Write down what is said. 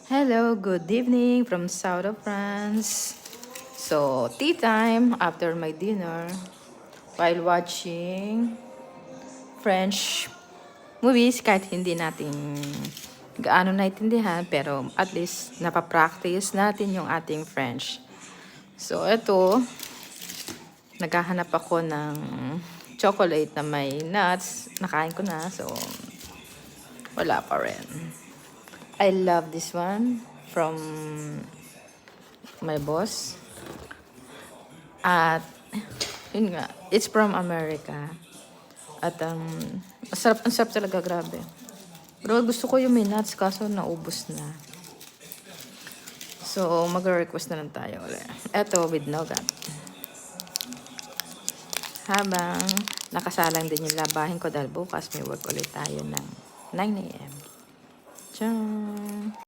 Hello, good evening from south of France. So, tea time after my dinner while watching French movies kahit hindi natin gaano naintindihan pero at least napapractice natin yung ating French. So, ito, naghahanap ako ng chocolate na may nuts. Nakain ko na, so wala pa rin. I love this one from my boss. At, yun nga, it's from America. At, ang sarap talaga, grabe. Pero gusto ko yung may nuts, kaso naubos na. So, mag-request na lang tayo ulit. Eto, with nougat. Habang nakasalang din yung labahin ko dahil bukas may work ulit tayo ng 9 a.m. Tiyan!